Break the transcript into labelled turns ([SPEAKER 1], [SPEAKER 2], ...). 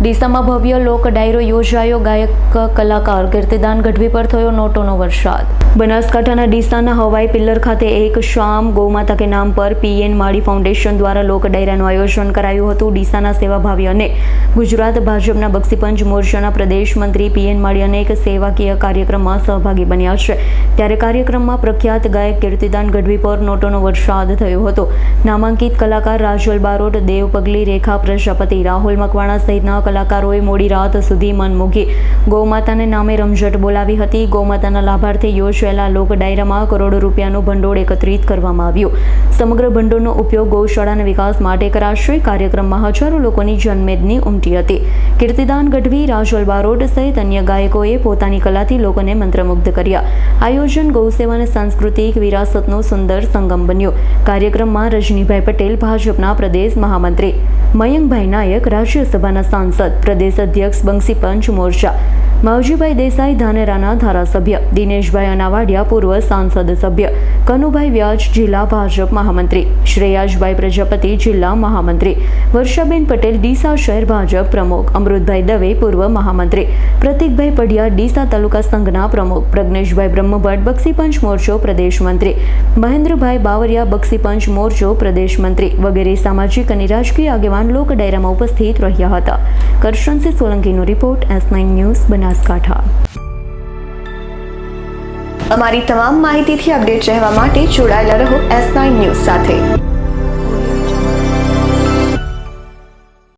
[SPEAKER 1] ડીસામાં ભવ્ય લોક ડાયરો યોજાયો. ગાયક કલાકાર કીર્તિદાન ગઢવી પર થયો નોટોનો વરસાદ. બનાસકાંઠાના ડીસાના હવાઈ પિલ્લર ખાતે એક શામ ગૌમાતા કે નામ પર પીએન માળી ફાઉન્ડેશન દ્વારા લોક ડાયરાનું આયોજન કરાયું હતું. ડીસાના સેવાભાવી અને ગુજરાત ભાજપના બક્ષીપંચ મોરચાના પ્રદેશ મંત્રી પીએન માળી અનેક સેવાકીય કાર્યક્રમમાં સહભાગી બન્યા છે. ત્યારે કાર્યક્રમમાં પ્રખ્યાત ગાયક કીર્તિદાન ગઢવી પર નોટોનો વરસાદ થયો હતો. નામાંકિત કલાકાર રાજલ બારોટ, દેવ પગલી, રેખા પ્રજાપતિ, રાહુલ મકવાણા સહિતના કલાકારોએ મોડી રાત સુધી મન મૂકી ગૌમાતાને નામે રમઝટ બોલાવી હતી. ગૌમાતાના લાભાર્થે યોજાયેલા લોક ડાયરામાં કરોડો રૂપિયાનું ભંડોળ એકત્રિત કરવામાં આવ્યું. સમગ્ર ભંડોળનો ઉપયોગ ગૌશાળાના વિકાસ માટે કરાશે. કાર્યક્રમમાં હજારો લોકોની જનમેદની ઉમટી હતી. કીર્તિદાન ગઢવી, રાજલ બારોટ સહિત અન્ય ગાયકોએ પોતાની કલાથી લોકોને મંત્રમુગ્ધ કર્યા. આયોજન ગૌસેવા અને સાંસ્કૃતિક વિરાસતનો સુંદર સંગમ બન્યો. કાર્યક્રમમાં રજનીભાઈ પટેલ, ભાજપના પ્રદેશ મહામંત્રી, મયંકભાઈ નાયક, રાજ્યસભાના સાંસદ, પ્રદેશ અધ્યક્ષ બક્ષીપંચ મોરચા, માવજીભાઈ દેસાઈ ધાનેરાના ધારાસભ્ય, દિનેશભાઈ અનાવાડિયા પૂર્વ સાંસદ સભ્ય, કનુભાઈ વ્યાજ જિલ્લા ભાજપ મહામંત્રી, શ્રેયાસભાઈ પ્રજાપતિ જિલ્લા મહામંત્રી, વર્ષાબેન પટેલ ડીસા શહેર ભાજપ પ્રમુખ, અમૃતભાઈ દવે પૂર્વ મહામંત્રી, પ્રતિકભાઈ પઢિયા ડીસા તાલુકા સંઘના પ્રમુખ, પ્રજ્ઞેશભાઈ બ્રહ્મભટ્ટ બક્ષીપંચ મોરચો પ્રદેશ મંત્રી, મહેન્દ્રભાઈ બાવરિયા બક્ષીપંચ મોરચો પ્રદેશ મંત્રી વગેરે સામાજિક અને રાજકીય આગેવાન લોક ડાયરામાં ઉપસ્થિત રહ્યા હતા. કરશનસિંહ સોલંકીનો રિપોર્ટ, S9 ન્યૂઝ, બનાસકાંઠા.
[SPEAKER 2] અમારી તમામ માહિતીથી અપડેટ રહેવા માટે જોડાયેલા રહો S9 ન્યૂઝ સાથે.